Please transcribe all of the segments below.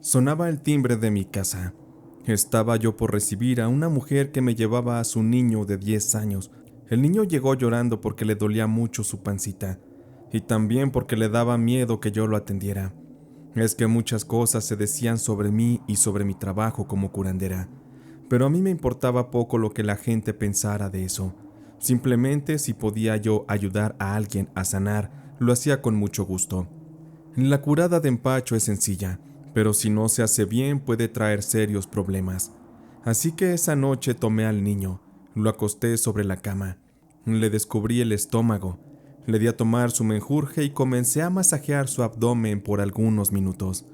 Sonaba el timbre de mi casa. Estaba yo por recibir a una mujer que me llevaba a su niño de 10 años. El niño llegó llorando porque le dolía mucho su pancita, y también porque le daba miedo que yo lo atendiera. Es que muchas cosas se decían sobre mí y sobre mi trabajo como curandera, pero a mí me importaba poco lo que la gente pensara de eso. Simplemente si podía yo ayudar a alguien a sanar, lo hacía con mucho gusto. La curada de empacho es sencilla, pero si no se hace bien puede traer serios problemas. Así que esa noche tomé al niño, lo acosté sobre la cama, le descubrí el estómago, le di a tomar su menjurje y comencé a masajear su abdomen por algunos minutos.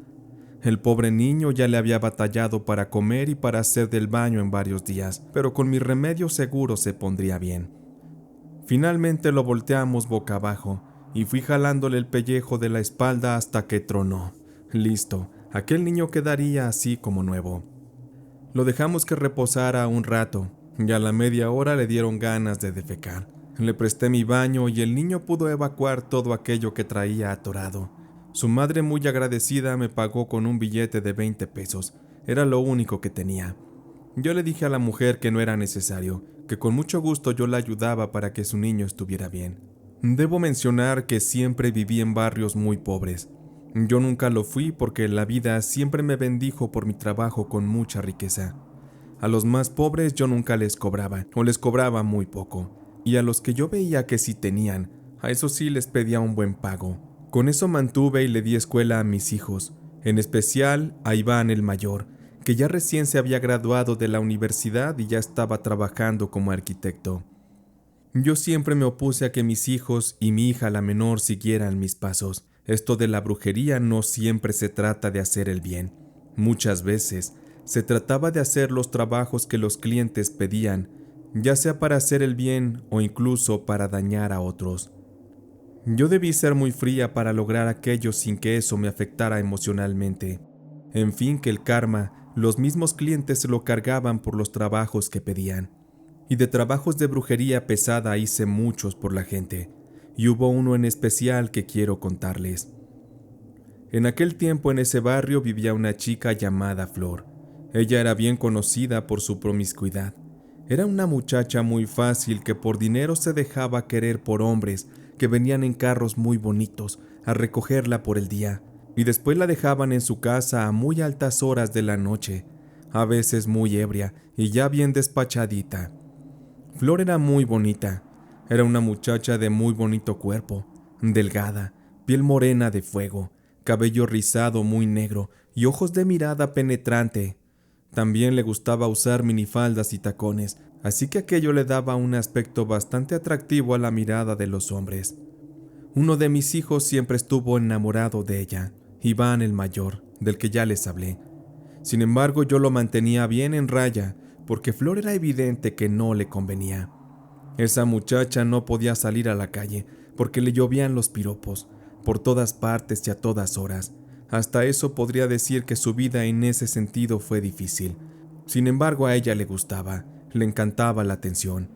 El pobre niño ya le había batallado para comer y para hacer del baño en varios días, pero con mi remedio seguro se pondría bien. Finalmente lo volteamos boca abajo y fui jalándole el pellejo de la espalda hasta que tronó. Listo, aquel niño quedaría así como nuevo. Lo dejamos que reposara un rato y a la media hora le dieron ganas de defecar. Le presté mi baño y el niño pudo evacuar todo aquello que traía atorado. Su madre, muy agradecida, me pagó con un billete de 20 pesos. Era lo único que tenía. Yo le dije a la mujer que no era necesario, que con mucho gusto yo la ayudaba para que su niño estuviera bien. Debo mencionar que siempre viví en barrios muy pobres. Yo nunca lo fui porque la vida siempre me bendijo por mi trabajo con mucha riqueza. A los más pobres yo nunca les cobraba, o les cobraba muy poco, y a los que yo veía que sí tenían, a eso sí les pedía un buen pago. Con eso mantuve y le di escuela a mis hijos, en especial a Iván el mayor, que ya recién se había graduado de la universidad y ya estaba trabajando como arquitecto. Yo siempre me opuse a que mis hijos y mi hija la menor siguieran mis pasos. Esto de la brujería no siempre se trata de hacer el bien. Muchas veces se trataba de hacer los trabajos que los clientes pedían, ya sea para hacer el bien o incluso para dañar a otros. Yo debí ser muy fría para lograr aquello sin que eso me afectara emocionalmente. En fin, que el karma, los mismos clientes se lo cargaban por los trabajos que pedían. Y de trabajos de brujería pesada hice muchos por la gente, y hubo uno en especial que quiero contarles. En aquel tiempo en ese barrio vivía una chica llamada Flor. Ella era bien conocida por su promiscuidad. Era una muchacha muy fácil que por dinero se dejaba querer por hombres que venían en carros muy bonitos a recogerla por el día, y después la dejaban en su casa a muy altas horas de la noche, a veces muy ebria y ya bien despachadita. Flor era muy bonita. Era una muchacha de muy bonito cuerpo, delgada, piel morena de fuego, cabello rizado muy negro y ojos de mirada penetrante. También le gustaba usar minifaldas y tacones, así que aquello le daba un aspecto bastante atractivo a la mirada de los hombres. Uno de mis hijos siempre estuvo enamorado de ella, Iván el mayor, del que ya les hablé. Sin embargo, yo lo mantenía bien en raya, porque Flor era evidente que no le convenía. Esa muchacha no podía salir a la calle, porque le llovían los piropos, por todas partes y a todas horas. Hasta eso podría decir que su vida en ese sentido fue difícil. Sin embargo, a ella le gustaba, le encantaba la atención.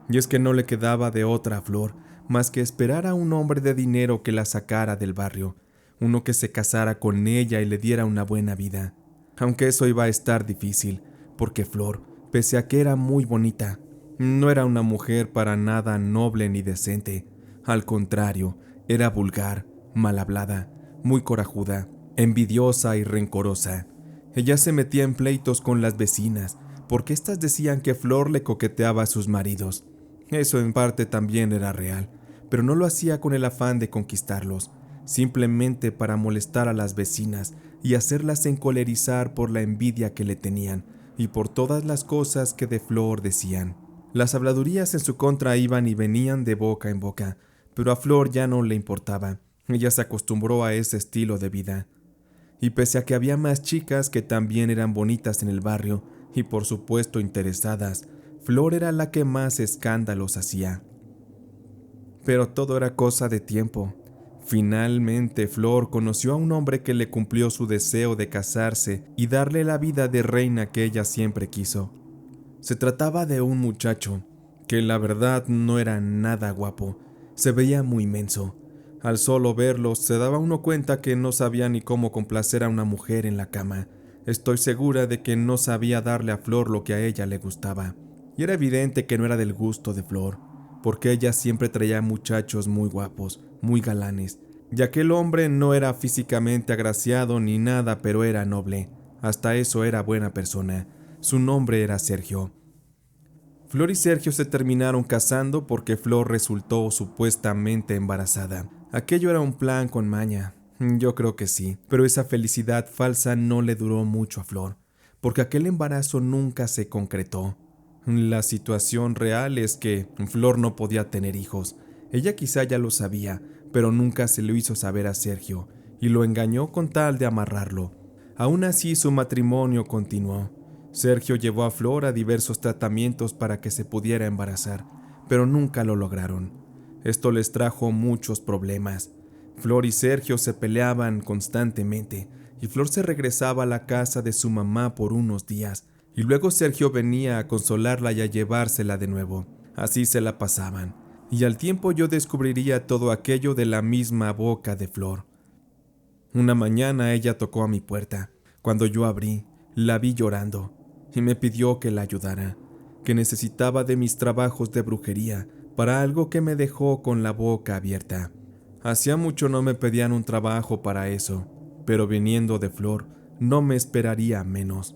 Y es que no le quedaba de otra a Flor, más que esperar a un hombre de dinero que la sacara del barrio, uno que se casara con ella y le diera una buena vida. Aunque eso iba a estar difícil, porque Flor, pese a que era muy bonita, no era una mujer para nada noble ni decente. Al contrario, era vulgar, mal hablada, muy corajuda, envidiosa y rencorosa. Ella se metía en pleitos con las vecinas, porque éstas decían que Flor le coqueteaba a sus maridos. Eso en parte también era real, pero no lo hacía con el afán de conquistarlos, simplemente para molestar a las vecinas y hacerlas encolerizar por la envidia que le tenían y por todas las cosas que de Flor decían. Las habladurías en su contra iban y venían de boca en boca, pero a Flor ya no le importaba. Ella se acostumbró a ese estilo de vida. Y pese a que había más chicas que también eran bonitas en el barrio y por supuesto interesadas, Flor era la que más escándalos hacía. Pero todo era cosa de tiempo. Finalmente Flor conoció a un hombre que le cumplió su deseo de casarse y darle la vida de reina que ella siempre quiso. Se trataba de un muchacho que la verdad no era nada guapo, se veía muy menso, Al solo verlos, se daba uno cuenta que no sabía ni cómo complacer a una mujer en la cama. Estoy segura de que no sabía darle a Flor lo que a ella le gustaba. Y era evidente que no era del gusto de Flor, porque ella siempre traía muchachos muy guapos, muy galanes. Y aquel hombre no era físicamente agraciado ni nada, pero era noble. Hasta eso era buena persona. Su nombre era Sergio. Flor y Sergio se terminaron casando porque Flor resultó supuestamente embarazada. Aquello era un plan con maña. Yo creo que sí, pero esa felicidad falsa no le duró mucho a Flor, porque aquel embarazo nunca se concretó. La situación real es que Flor no podía tener hijos. Ella quizá ya lo sabía, pero nunca se lo hizo saber a Sergio, y lo engañó con tal de amarrarlo. Aún así, su matrimonio continuó. Sergio llevó a Flor a diversos tratamientos para que se pudiera embarazar, pero nunca lo lograron. Esto les trajo muchos problemas. Flor y Sergio se peleaban constantemente, y Flor se regresaba a la casa de su mamá por unos días, y luego Sergio venía a consolarla y a llevársela de nuevo. Así se la pasaban, y al tiempo yo descubriría todo aquello de la misma boca de Flor. Una mañana ella tocó a mi puerta. Cuando yo abrí, la vi llorando y me pidió que la ayudara, que necesitaba de mis trabajos de brujería para algo que me dejó con la boca abierta. Hacía mucho no me pedían un trabajo para eso, pero viniendo de Flor, no me esperaría menos.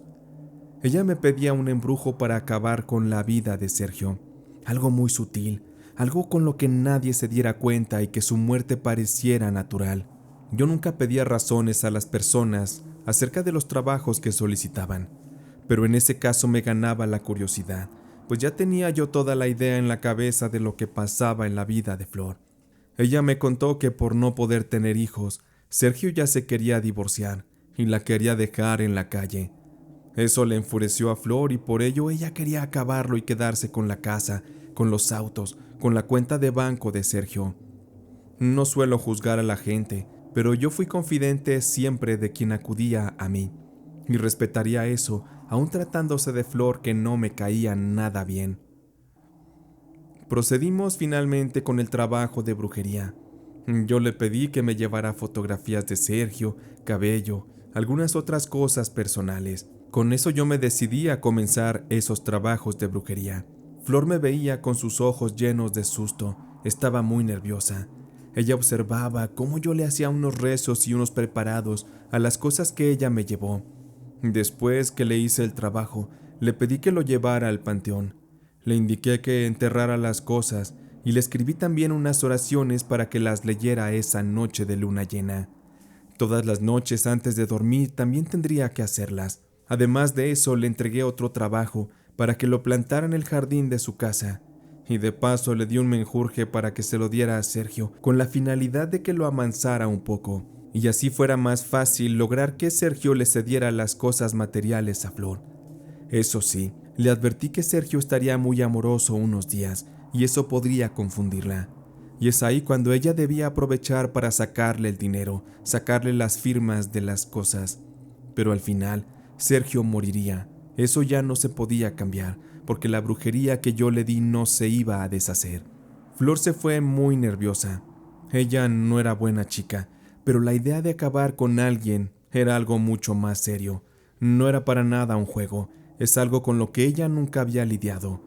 Ella me pedía un embrujo para acabar con la vida de Sergio, algo muy sutil, algo con lo que nadie se diera cuenta y que su muerte pareciera natural. Yo nunca pedía razones a las personas acerca de los trabajos que solicitaban, pero en ese caso me ganaba la curiosidad, pues ya tenía yo toda la idea en la cabeza de lo que pasaba en la vida de Flor. Ella me contó que por no poder tener hijos, Sergio ya se quería divorciar y la quería dejar en la calle. Eso le enfureció a Flor y por ello ella quería acabarlo y quedarse con la casa, con los autos, con la cuenta de banco de Sergio. No suelo juzgar a la gente, pero yo fui confidente siempre de quien acudía a mí, y respetaría eso, aun tratándose de Flor que no me caía nada bien. Procedimos finalmente con el trabajo de brujería. Yo le pedí que me llevara fotografías de Sergio, cabello, algunas otras cosas personales. Con eso yo me decidí a comenzar esos trabajos de brujería. Flor me veía con sus ojos llenos de susto. Estaba muy nerviosa. Ella observaba cómo yo le hacía unos rezos y unos preparados a las cosas que ella me llevó. Después que le hice el trabajo, le pedí que lo llevara al panteón. Le indiqué que enterrara las cosas y le escribí también unas oraciones para que las leyera esa noche de luna llena. Todas las noches antes de dormir también tendría que hacerlas. Además de eso, le entregué otro trabajo para que lo plantara en el jardín de su casa. Y de paso le di un menjurje para que se lo diera a Sergio, con la finalidad de que lo amansara un poco, y así fuera más fácil lograr que Sergio le cediera las cosas materiales a Flor. Eso sí, le advertí que Sergio estaría muy amoroso unos días, y eso podría confundirla. Y es ahí cuando ella debía aprovechar para sacarle el dinero, sacarle las firmas de las cosas. Pero al final, Sergio moriría. Eso ya no se podía cambiar, porque la brujería que yo le di no se iba a deshacer. Flor se fue muy nerviosa. Ella no era buena chica, pero la idea de acabar con alguien era algo mucho más serio. No era para nada un juego, es algo con lo que ella nunca había lidiado.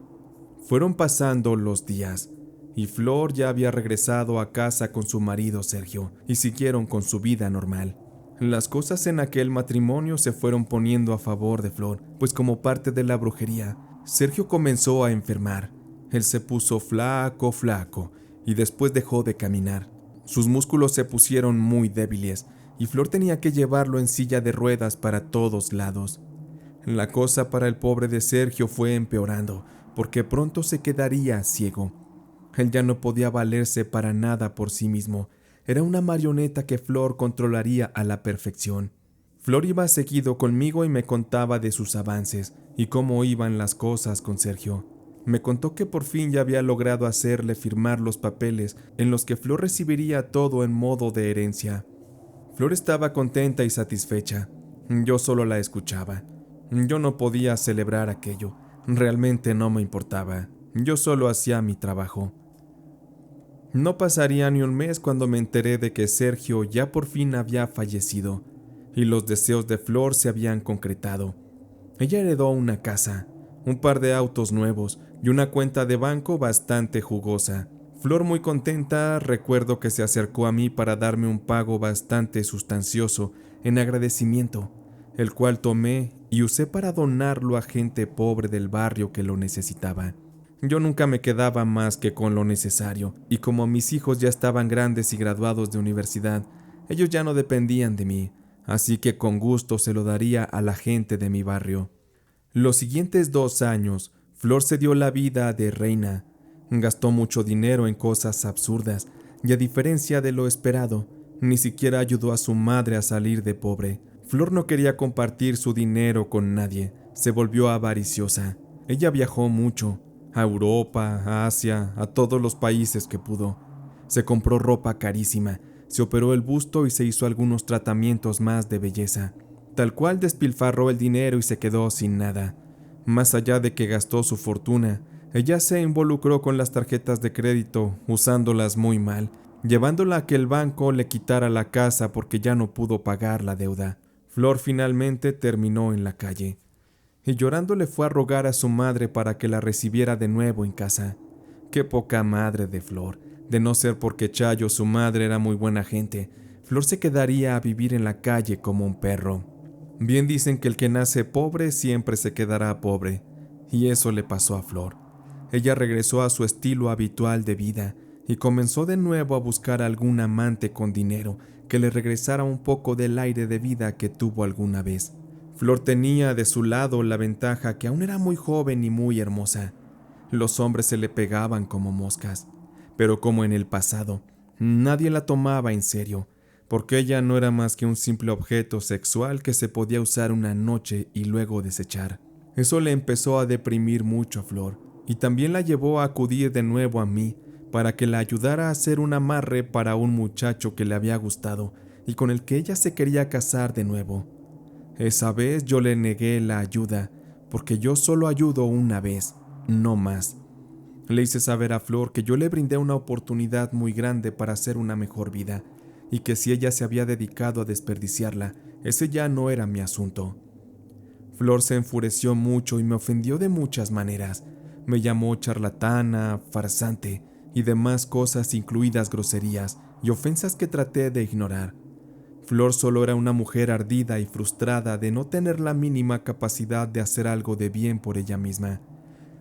Fueron pasando los días, y Flor ya había regresado a casa con su marido Sergio, y siguieron con su vida normal. Las cosas en aquel matrimonio se fueron poniendo a favor de Flor, pues como parte de la brujería, Sergio comenzó a enfermar. Él se puso flaco, y después dejó de caminar. Sus músculos se pusieron muy débiles, y Flor tenía que llevarlo en silla de ruedas para todos lados. La cosa para el pobre de Sergio fue empeorando, porque pronto se quedaría ciego. Él ya no podía valerse para nada por sí mismo. Era una marioneta que Flor controlaría a la perfección. Flor iba seguido conmigo y me contaba de sus avances y cómo iban las cosas con Sergio. Me contó que por fin ya había logrado hacerle firmar los papeles en los que Flor recibiría todo en modo de herencia. Flor estaba contenta y satisfecha. Yo solo la escuchaba. Yo no podía celebrar aquello. Realmente no me importaba. Yo solo hacía mi trabajo. No pasaría ni un mes cuando me enteré de que Sergio ya por fin había fallecido y los deseos de Flor se habían concretado. Ella heredó una casa, un par de autos nuevos y una cuenta de banco bastante jugosa. Flor, muy contenta, recuerdo que se acercó a mí para darme un pago bastante sustancioso en agradecimiento, el cual tomé y usé para donarlo a gente pobre del barrio que lo necesitaba. Yo nunca me quedaba más que con lo necesario, y como mis hijos ya estaban grandes y graduados de universidad, ellos ya no dependían de mí, así que con gusto se lo daría a la gente de mi barrio. Los siguientes 2 años, Flor se dio la vida de reina. Gastó mucho dinero en cosas absurdas y, a diferencia de lo esperado, ni siquiera ayudó a su madre a salir de pobre. Flor no quería compartir su dinero con nadie, se volvió avariciosa. Ella viajó mucho, a Europa, a Asia, a todos los países que pudo. Se compró ropa carísima, se operó el busto y se hizo algunos tratamientos más de belleza. Tal cual despilfarró el dinero y se quedó sin nada. Más allá de que gastó su fortuna, ella se involucró con las tarjetas de crédito, usándolas muy mal, llevándola a que el banco le quitara la casa porque ya no pudo pagar la deuda. Flor finalmente terminó en la calle, y llorando le fue a rogar a su madre para que la recibiera de nuevo en casa. Qué poca madre de Flor. De no ser porque Chayo, su madre, era muy buena gente, Flor se quedaría a vivir en la calle como un perro. Bien dicen que el que nace pobre siempre se quedará pobre, y eso le pasó a Flor. Ella regresó a su estilo habitual de vida y comenzó de nuevo a buscar algún amante con dinero que le regresara un poco del aire de vida que tuvo alguna vez. Flor tenía de su lado la ventaja que aún era muy joven y muy hermosa. Los hombres se le pegaban como moscas, pero como en el pasado, nadie la tomaba en serio, porque ella no era más que un simple objeto sexual que se podía usar una noche y luego desechar. Eso le empezó a deprimir mucho a Flor, y también la llevó a acudir de nuevo a mí para que la ayudara a hacer un amarre para un muchacho que le había gustado y con el que ella se quería casar de nuevo. Esa vez yo le negué la ayuda, porque yo solo ayudo una vez, no más. Le hice saber a Flor que yo le brindé una oportunidad muy grande para hacer una mejor vida, y que si ella se había dedicado a desperdiciarla, ese ya no era mi asunto. Flor se enfureció mucho y me ofendió de muchas maneras. Me llamó charlatana, farsante y demás cosas, incluidas groserías y ofensas que traté de ignorar. Flor solo era una mujer ardida y frustrada de no tener la mínima capacidad de hacer algo de bien por ella misma.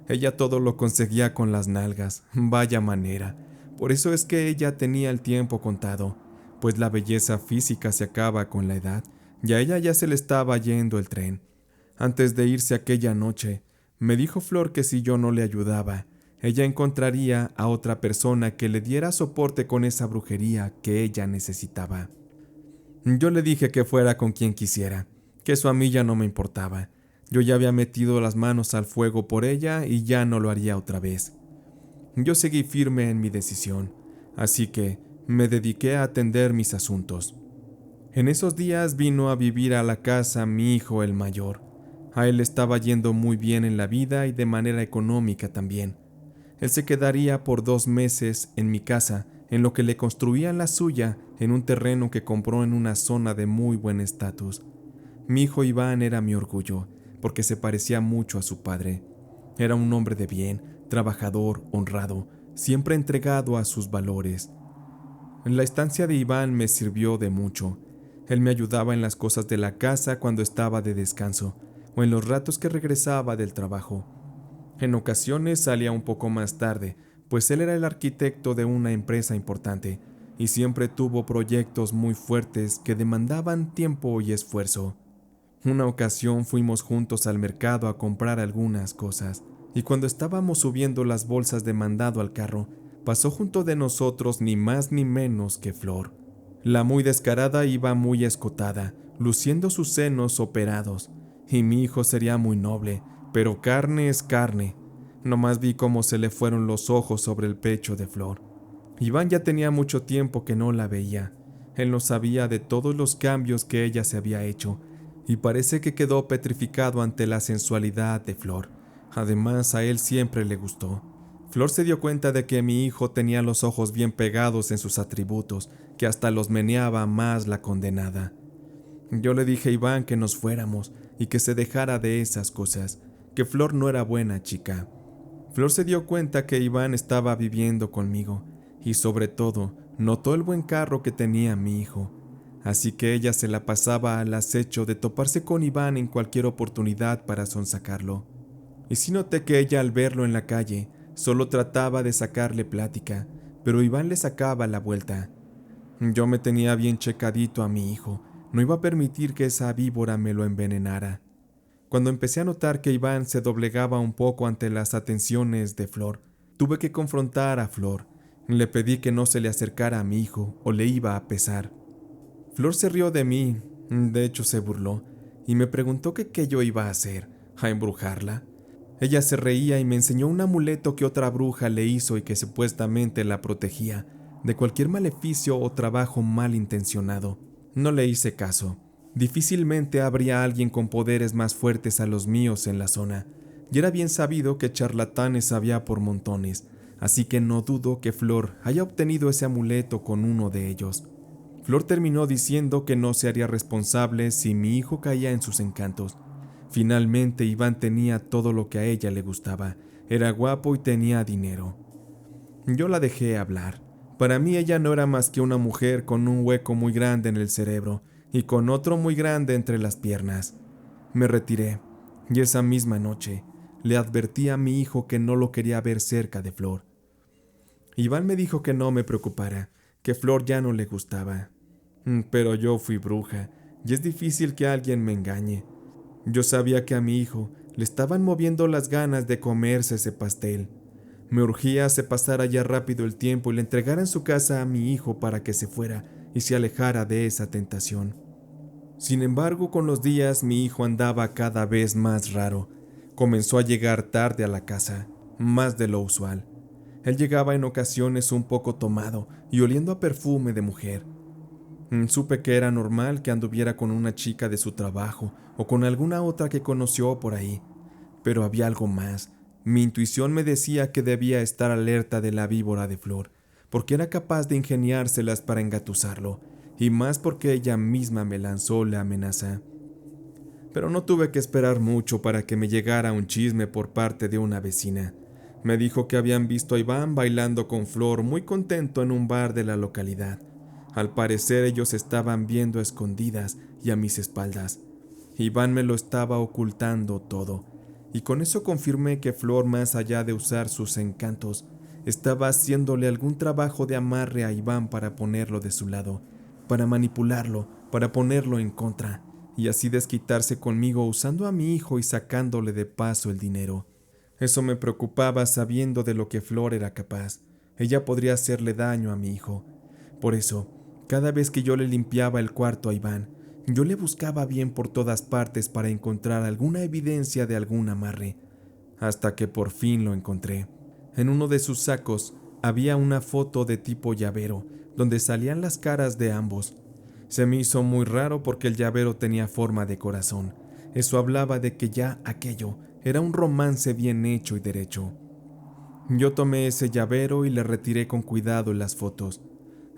Ella todo lo conseguía con las nalgas, vaya manera. Por eso es que ella tenía el tiempo contado, pues la belleza física se acaba con la edad, y a ella ya se le estaba yendo el tren. Antes de irse aquella noche, me dijo Flor que si yo no le ayudaba, ella encontraría a otra persona que le diera soporte con esa brujería que ella necesitaba. Yo le dije que fuera con quien quisiera, que eso a mí ya no me importaba. Yo ya había metido las manos al fuego por ella y ya no lo haría otra vez. Yo seguí firme en mi decisión, así que me dediqué a atender mis asuntos. En esos días vino a vivir a la casa mi hijo el mayor. A él le estaba yendo muy bien en la vida y de manera económica también. Él se quedaría por 2 meses en mi casa, en lo que le construían la suya en un terreno que compró en una zona de muy buen estatus. Mi hijo Iván era mi orgullo, porque se parecía mucho a su padre. Era un hombre de bien, trabajador, honrado, siempre entregado a sus valores. La estancia de Iván me sirvió de mucho. Él me ayudaba en las cosas de la casa cuando estaba de descanso, o en los ratos que regresaba del trabajo. En ocasiones salía un poco más tarde, pues él era el arquitecto de una empresa importante, y siempre tuvo proyectos muy fuertes que demandaban tiempo y esfuerzo. Una ocasión fuimos juntos al mercado a comprar algunas cosas, y cuando estábamos subiendo las bolsas de mandado al carro, pasó junto de nosotros ni más ni menos que Flor. La muy descarada iba muy escotada, luciendo sus senos operados, y mi hijo sería muy noble, pero carne es carne. Nomás vi cómo se le fueron los ojos sobre el pecho de Flor. Iván ya tenía mucho tiempo que no la veía. Él no sabía de todos los cambios que ella se había hecho, y parece que quedó petrificado ante la sensualidad de Flor. Además, a él siempre le gustó. Flor se dio cuenta de que mi hijo tenía los ojos bien pegados en sus atributos, que hasta los meneaba más la condenada. Yo le dije a Iván que nos fuéramos y que se dejara de esas cosas, que Flor no era buena chica. Flor se dio cuenta que Iván estaba viviendo conmigo y sobre todo notó el buen carro que tenía mi hijo. Así que ella se la pasaba al acecho de toparse con Iván en cualquier oportunidad para sonsacarlo. Y sí noté que ella al verlo en la calle solo trataba de sacarle plática, pero Iván le sacaba la vuelta. Yo me tenía bien checadito a mi hijo, no iba a permitir que esa víbora me lo envenenara. Cuando empecé a notar que Iván se doblegaba un poco ante las atenciones de Flor, tuve que confrontar a Flor. Le pedí que no se le acercara a mi hijo o le iba a pesar. Flor se rió de mí, de hecho se burló, y me preguntó que qué yo iba a hacer, a embrujarla. Ella se reía y me enseñó un amuleto que otra bruja le hizo y que supuestamente la protegía de cualquier maleficio o trabajo malintencionado. No le hice caso. Difícilmente habría alguien con poderes más fuertes a los míos en la zona, y era bien sabido que charlatanes había por montones, así que no dudo que Flor haya obtenido ese amuleto con uno de ellos. Flor terminó diciendo que no se haría responsable si mi hijo caía en sus encantos. Finalmente Iván tenía todo lo que a ella le gustaba, era guapo y tenía dinero. Yo la dejé hablar. Para mí ella no era más que una mujer con un hueco muy grande en el cerebro y con otro muy grande entre las piernas. Me retiré, y esa misma noche le advertí a mi hijo que no lo quería ver cerca de Flor. Iván me dijo que no me preocupara, que Flor ya no le gustaba. Pero yo fui bruja, y es difícil que alguien me engañe. Yo sabía que a mi hijo le estaban moviendo las ganas de comerse ese pastel. Me urgía se pasara ya rápido el tiempo y le entregara en su casa a mi hijo para que se fuera y se alejara de esa tentación. Sin embargo, con los días mi hijo andaba cada vez más raro. Comenzó a llegar tarde a la casa, más de lo usual. Él llegaba en ocasiones un poco tomado y oliendo a perfume de mujer. Supe que era normal que anduviera con una chica de su trabajo o con alguna otra que conoció por ahí. Pero había algo más. Mi intuición me decía que debía estar alerta de la víbora de Flor, porque era capaz de ingeniárselas para engatusarlo, y más porque ella misma me lanzó la amenaza. Pero no tuve que esperar mucho para que me llegara un chisme por parte de una vecina. Me dijo que habían visto a Iván bailando con Flor muy contento en un bar de la localidad. Al parecer ellos estaban viendo a escondidas y a mis espaldas. Iván me lo estaba ocultando todo, y con eso confirmé que Flor, más allá de usar sus encantos, estaba haciéndole algún trabajo de amarre a Iván para ponerlo de su lado, para manipularlo, para ponerlo en contra, y así desquitarse conmigo usando a mi hijo y sacándole de paso el dinero. Eso me preocupaba sabiendo de lo que Flor era capaz. Ella podría hacerle daño a mi hijo. Por eso, cada vez que yo le limpiaba el cuarto a Iván, yo le buscaba bien por todas partes para encontrar alguna evidencia de algún amarre, hasta que por fin lo encontré. En uno de sus sacos había una foto de tipo llavero, donde salían las caras de ambos. Se me hizo muy raro porque el llavero tenía forma de corazón. Eso hablaba de que ya aquello era un romance bien hecho y derecho. Yo tomé ese llavero y le retiré con cuidado las fotos.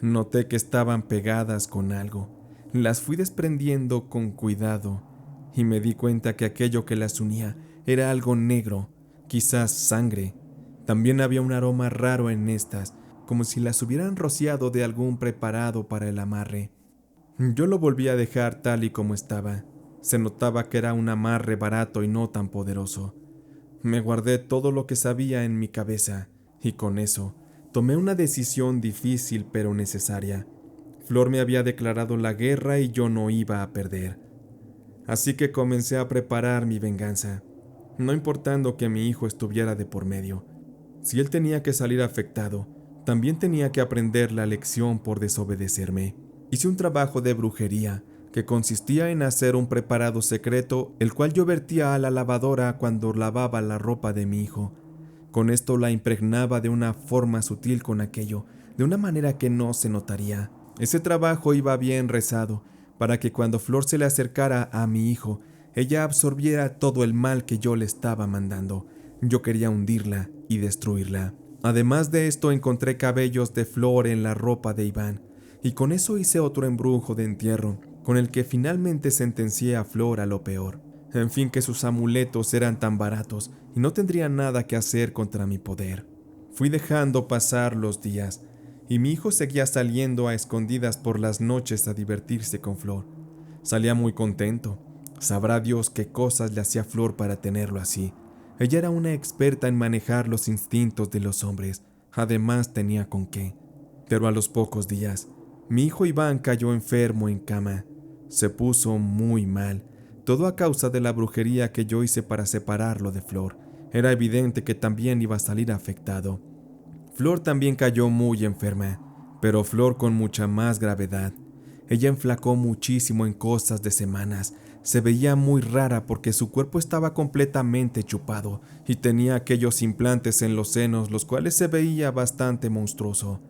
Noté que estaban pegadas con algo. Las fui desprendiendo con cuidado y me di cuenta que aquello que las unía era algo negro, quizás sangre. También había un aroma raro en estas, como si las hubieran rociado de algún preparado para el amarre. Yo lo volví a dejar tal y como estaba. Se notaba que era un amarre barato y no tan poderoso. Me guardé todo lo que sabía en mi cabeza y con eso tomé una decisión difícil pero necesaria. Flor me había declarado la guerra y yo no iba a perder. Así que comencé a preparar mi venganza, no importando que mi hijo estuviera de por medio. Si él tenía que salir afectado, también tenía que aprender la lección por desobedecerme. Hice un trabajo de brujería que consistía en hacer un preparado secreto, el cual yo vertía a la lavadora cuando lavaba la ropa de mi hijo. Con esto la impregnaba de una forma sutil con aquello, de una manera que no se notaría. Ese trabajo iba bien rezado, para que cuando Flor se le acercara a mi hijo, ella absorbiera todo el mal que yo le estaba mandando. Yo quería hundirla y destruirla. Además de esto, encontré cabellos de Flor en la ropa de Iván, y con eso hice otro embrujo de entierro, con el que finalmente sentencié a Flor a lo peor. En fin, que sus amuletos eran tan baratos y no tendrían nada que hacer contra mi poder. Fui dejando pasar los días, y mi hijo seguía saliendo a escondidas por las noches a divertirse con Flor. Salía muy contento. Sabrá Dios qué cosas le hacía Flor para tenerlo así. Ella era una experta en manejar los instintos de los hombres. Además tenía con qué. Pero a los pocos días, mi hijo Iván cayó enfermo en cama. Se puso muy mal. Todo a causa de la brujería que yo hice para separarlo de Flor. Era evidente que también iba a salir afectado. Flor también cayó muy enferma, pero Flor con mucha más gravedad. Ella enflacó muchísimo en cosas de semanas. Se veía muy rara porque su cuerpo estaba completamente chupado y tenía aquellos implantes en los senos, los cuales se veía bastante monstruoso.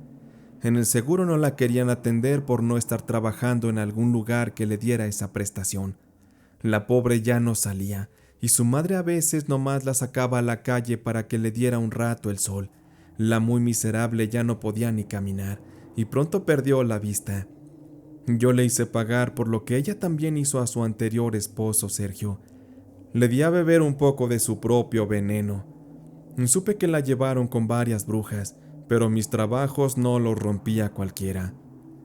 En el seguro no la querían atender por no estar trabajando en algún lugar que le diera esa prestación. La pobre ya no salía, y su madre a veces nomás la sacaba a la calle para que le diera un rato el sol. La muy miserable ya no podía ni caminar, y pronto perdió la vista. Yo le hice pagar por lo que ella también hizo a su anterior esposo, Sergio. Le di a beber un poco de su propio veneno. Supe que la llevaron con varias brujas, pero mis trabajos no los rompía cualquiera.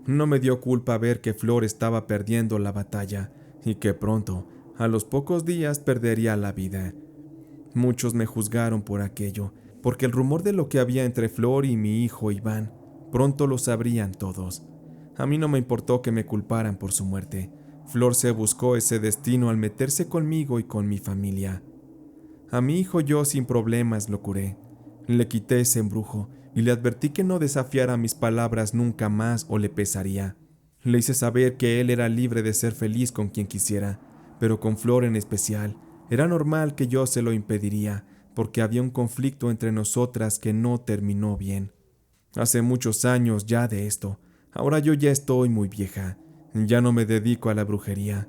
No me dio culpa ver que Flor estaba perdiendo la batalla y que pronto, a los pocos días, perdería la vida. Muchos me juzgaron por aquello, porque el rumor de lo que había entre Flor y mi hijo Iván, pronto lo sabrían todos. A mí no me importó que me culparan por su muerte. Flor se buscó ese destino al meterse conmigo y con mi familia. A mi hijo yo sin problemas lo curé. Le quité ese embrujo y le advertí que no desafiara mis palabras nunca más o le pesaría. Le hice saber que él era libre de ser feliz con quien quisiera, pero con Flor en especial. Era normal que yo se lo impediría, porque había un conflicto entre nosotras que no terminó bien. Hace muchos años ya de esto. Ahora yo ya estoy muy vieja. Ya no me dedico a la brujería.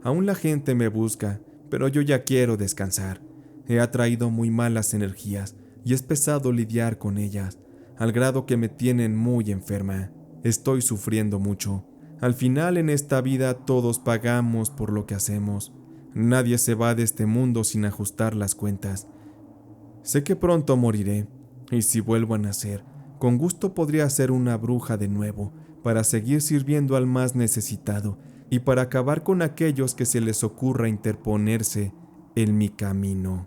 Aún la gente me busca, pero yo ya quiero descansar. He atraído muy malas energías y es pesado lidiar con ellas, al grado que me tienen muy enferma. Estoy sufriendo mucho. Al final en esta vida todos pagamos por lo que hacemos. Nadie se va de este mundo sin ajustar las cuentas. Sé que pronto moriré, y si vuelvo a nacer, con gusto podría ser una bruja de nuevo, para seguir sirviendo al más necesitado y para acabar con aquellos que se les ocurra interponerse en mi camino.